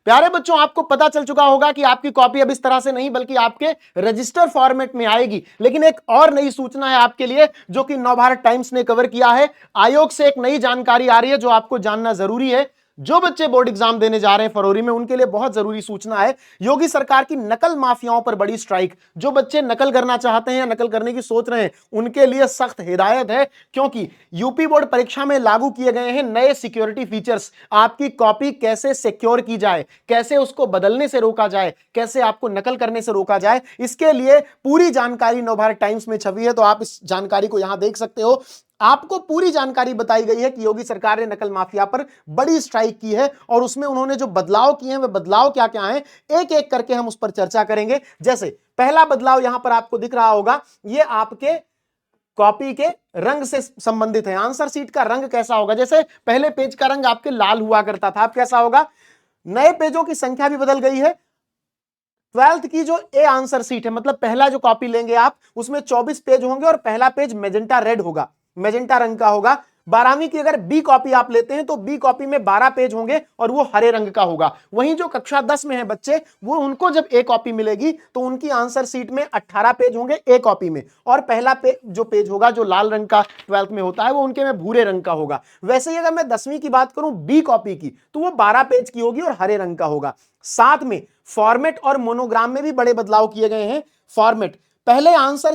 प्यारे बच्चों, आपको पता चल चुका होगा कि आपकी कॉपी अब इस तरह से नहीं बल्कि आपके रजिस्टर फॉर्मेट में आएगी। लेकिन एक और नई सूचना है आपके लिए जो कि नवभारत टाइम्स ने कवर किया है। आयोग से एक नई जानकारी आ रही है जो आपको जानना जरूरी है। जो बच्चे बोर्ड एग्जाम देने जा रहे हैं फरवरी में, उनके लिए बहुत जरूरी सूचना है। योगी सरकार की नकल माफियाओं पर बड़ी स्ट्राइक। जो बच्चे नकल करना चाहते हैं या नकल करने की सोच रहे हैं उनके लिए सख्त हिदायत है, क्योंकि यूपी बोर्ड परीक्षा में लागू किए गए हैं नए सिक्योरिटी फीचर्स। आपकी कॉपी कैसे सिक्योर की जाए, कैसे उसको बदलने से रोका जाए, कैसे आपको नकल करने से रोका जाए, इसके लिए पूरी जानकारी नवभारत टाइम्स में छपी है। तो आप इस जानकारी को यहां देख सकते हो। आपको पूरी जानकारी बताई गई है कि योगी सरकार ने नकल माफिया पर बड़ी स्ट्राइक की है और उसमें उन्होंने जो बदलाव किए हैं वे बदलाव क्या क्या हैं, एक एक करके हम उस पर चर्चा करेंगे। जैसे पहला बदलाव यहां पर आपको दिख रहा होगा, यह आपके कॉपी के रंग से संबंधित है। आंसर शीट का रंग कैसा होगा? जैसे पहले पेज का रंग आपके लाल हुआ करता था, अब कैसा होगा? नए पेजों की संख्या भी बदल गई है। 12th की जो ए आंसर शीट है, मतलब पहला जो कॉपी लेंगे आप, उसमें 24 पेज होंगे और पहला पेज मेजेंटा रेड होगा, मेजेंटा रंग का होगा। 12वीं की अगर बी कॉपी आप लेते हैं तो बी कॉपी में 12 पेज होंगे और वो हरे रंग का होगा। वहीं जो कक्षा 10 में है बच्चे, वो उनको जब ए कॉपी मिलेगी तो उनकी आंसर शीट में 18 पेज होंगे ए कॉपी में, और पहला जो पेज होगा जो लाल रंग का 12th में होता है वो उनके में भूरे रंग का होगा। वैसे ही अगर मैं 10वीं की बात करूं बी कॉपी की, तो वो 12 पेज की होगी और हरे रंग का होगा। साथ में फॉर्मेट और मोनोग्राम में भी बड़े बदलाव किए गए हैं। फॉर्मेट, पहले आंसर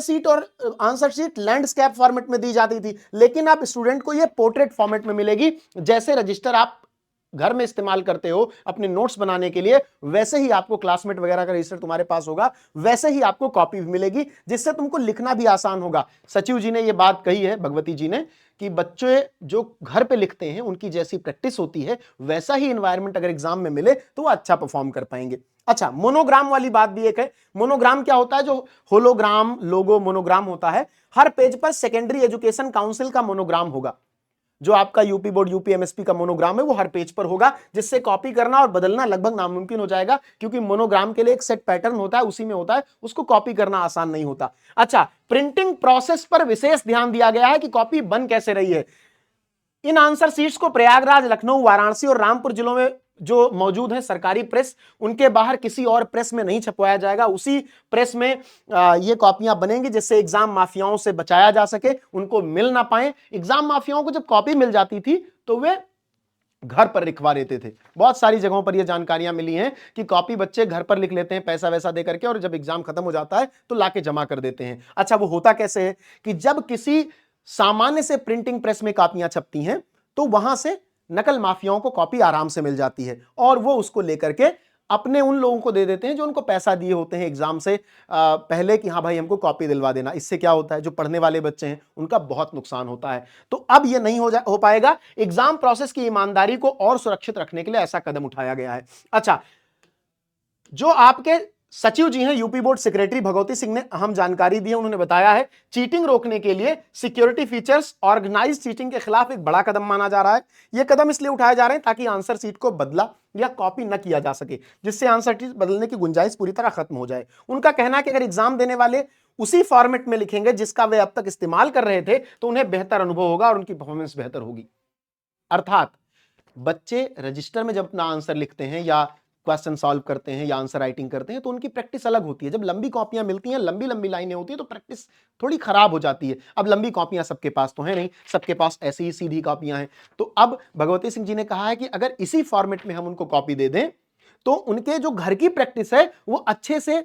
शीट लैंडस्केप फॉर्मेट में दी जाती थी, लेकिन अब स्टूडेंट को यह पोर्ट्रेट फॉर्मेट में मिलेगी। जैसे रजिस्टर आप घर में इस्तेमाल करते हो अपने नोट्स बनाने के लिए, वैसे ही आपको क्लासमेट वगैरह का रजिस्टर तुम्हारे पास होगा, वैसे ही आपको कॉपी भी मिलेगी, जिससे तुमको लिखना भी आसान होगा। सचिव जी ने यह बात कही है, भगवती जी ने, कि बच्चे जो घर पे लिखते हैं उनकी जैसी प्रैक्टिस होती है वैसा ही एनवायरनमेंट अगर एग्जाम में मिले तो वो अच्छा परफॉर्म कर पाएंगे। अच्छा, मोनोग्राम वाली बात भी एक है। मोनोग्राम क्या होता है? जो होलोग्राम, लोगो, मोनोग्राम होता है, हर पेज पर सेकेंडरी एजुकेशन काउंसिल का मोनोग्राम होगा। जो आपका यूपी बोर्ड यूपीएमएसपी का मोनोग्राम है वो हर पेज पर होगा, जिससे कॉपी करना और बदलना लगभग नामुमकिन हो जाएगा, क्योंकि मोनोग्राम के लिए एक सेट पैटर्न होता है, उसी में होता है, उसको कॉपी करना आसान नहीं होता। अच्छा, प्रिंटिंग प्रोसेस पर विशेष ध्यान दिया गया है कि कॉपी बन कैसे रही है। इन आंसर शीट्स को प्रयागराज, लखनऊ, वाराणसी और रामपुर जिलों में जो मौजूद है सरकारी प्रेस, उनके बाहर किसी और प्रेस में नहीं छपवाया जाएगा। उसी प्रेस में ये कॉपियां बनेंगी, जिससे एग्जाम माफियाओं से बचाया जा सके, उनको मिल ना पाए। एग्जाम माफियाओं को जब कॉपी मिल जाती थी तो वे घर पर लिखवा देते थे। बहुत सारी जगहों पर यह जानकारियां मिली हैं कि कॉपी बच्चे घर पर लिख लेते हैं पैसा वैसा दे करके, और जब एग्जाम खत्म हो जाता है तो लाके जमा कर देते हैं। अच्छा, वो होता कैसे है कि जब किसी सामान्य से प्रिंटिंग प्रेस में कॉपियां छपती हैं तो वहां से नकल माफियाओं को कॉपी आराम से मिल जाती है, और वो उसको लेकर के अपने उन लोगों को दे देते हैं जो उनको पैसा दिए होते हैं एग्जाम से पहले, कि हाँ भाई हमको कॉपी दिलवा देना। इससे क्या होता है, जो पढ़ने वाले बच्चे हैं उनका बहुत नुकसान होता है। तो अब ये नहीं हो पाएगा। एग्जाम प्रोसेस की ईमानदारी को और सुरक्षित रखने के लिए ऐसा कदम उठाया गया है। अच्छा, जो आपके सचिव जी हैं UP board secretary Bhagwati Singh ने अहम जानकारी दी है। उन्होंने बताया है चीटिंग रोकने के लिए सिक्योरिटी फीचर्स ऑर्गेनाइज चीटिंग के खिलाफ एक बड़ा कदम माना जा रहा है। यह कदम इसलिए उठाए जा रहे हैं ताकि आंसर शीट को बदला या कॉपी न किया जा सके, जिससे आंसर शीट बदलने की गुंजाइश पूरी तरह खत्म हो जाए। उनका कहना है कि अगर एग्जाम देने वाले उसी फॉर्मेट में लिखेंगे जिसका वे अब तक इस्तेमाल कर रहे थे तो उन्हें बेहतर अनुभव होगा और उनकी परफॉर्मेंस बेहतर होगी। अर्थात बच्चे रजिस्टर में जब अपना आंसर लिखते हैं या क्वेश्चन सॉल्व करते हैं या आंसर राइटिंग करते हैं तो उनकी प्रैक्टिस अलग होती है। जब लंबी कॉपियां मिलती हैं, लंबी लंबी लाइनें होती हैं, तो प्रैक्टिस थोड़ी खराब हो जाती है। अब लंबी कॉपियां सबके पास तो है नहीं, सबके पास ऐसी ही सीधी कॉपियां हैं। तो अब भगवती सिंह जी ने कहा है कि अगर इसी फॉर्मेट में हम उनको कॉपी दे दें तो उनके जो घर की प्रैक्टिस है वो अच्छे से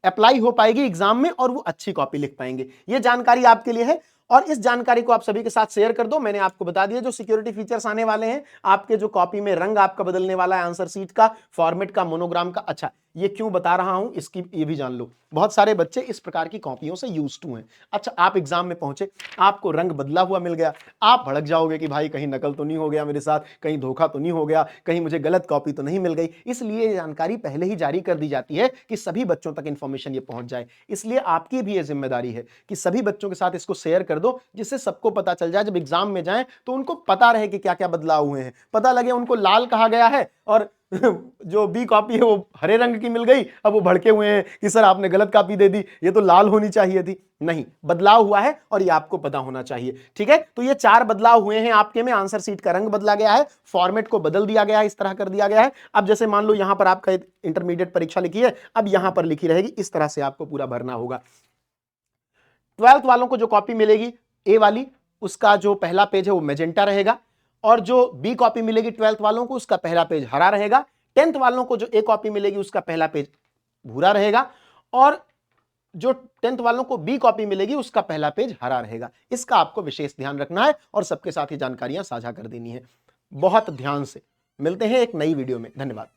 अप्लाई हो पाएगी एग्जाम में और वो अच्छी कॉपी लिख पाएंगे। ये जानकारी आपके लिए है और इस जानकारी को आप सभी के साथ शेयर कर दो। मैंने आपको बता दिया जो सिक्योरिटी फीचर्स आने वाले हैं, आपके जो कॉपी में रंग आपका बदलने वाला है, आंसर शीट का, फॉर्मेट का, मोनोग्राम का। अच्छा, ये क्यों बता रहा हूं इसकी ये भी जान लो। बहुत सारे बच्चे इस प्रकार की कॉपियों से यूज्ड टू हैं। अच्छा, आप एग्जाम में पहुंचे, आपको रंग बदला हुआ मिल गया, आप भड़क जाओगे कि भाई कहीं नकल तो नहीं हो गया मेरे साथ, कहीं धोखा तो नहीं हो गया, कहीं मुझे गलत कॉपी तो नहीं मिल गई। इसलिए जानकारी पहले ही जारी कर दी जाती है कि सभी बच्चों तक इंफॉर्मेशन ये पहुंच जाए। इसलिए आपकी भी ये जिम्मेदारी है कि सभी बच्चों के साथ इसको शेयर कर दो, जिससे सबको पता चल जाए, जब एग्जाम में जाएं तो उनको पता रहे कि क्या क्या बदलाव हुए हैं। पता लगे उनको लाल कहा गया है और जो बी कॉपी है वो हरे रंग की मिल गई, अब वो भड़के हुए हैं कि सर आपने गलत कॉपी दे दी, ये तो लाल होनी चाहिए थी। नहीं, बदलाव हुआ है और ये आपको पता होना चाहिए। ठीक है, तो ये 4 बदलाव हुए हैं आपके में। आंसर सीट का रंग बदला गया है, फॉर्मेट को बदल दिया गया है, इस तरह कर दिया गया है। अब जैसे मान लो यहां पर आपका इंटरमीडिएट परीक्षा लिखी है, अब यहां पर लिखी रहेगी, इस तरह से आपको पूरा भरना होगा। 12th वालों को जो कॉपी मिलेगी ए वाली, उसका जो पहला पेज है वो मैजेंटा रहेगा, और जो बी कॉपी मिलेगी 12th वालों को, उसका पहला पेज हरा रहेगा। 10th वालों को जो ए कॉपी मिलेगी उसका पहला पेज भूरा रहेगा, और जो 10th वालों को बी कॉपी मिलेगी उसका पहला पेज हरा रहेगा। इसका आपको विशेष ध्यान रखना है और सबके साथ ही जानकारियां साझा कर देनी है। बहुत ध्यान से। मिलते हैं एक नई वीडियो में। धन्यवाद।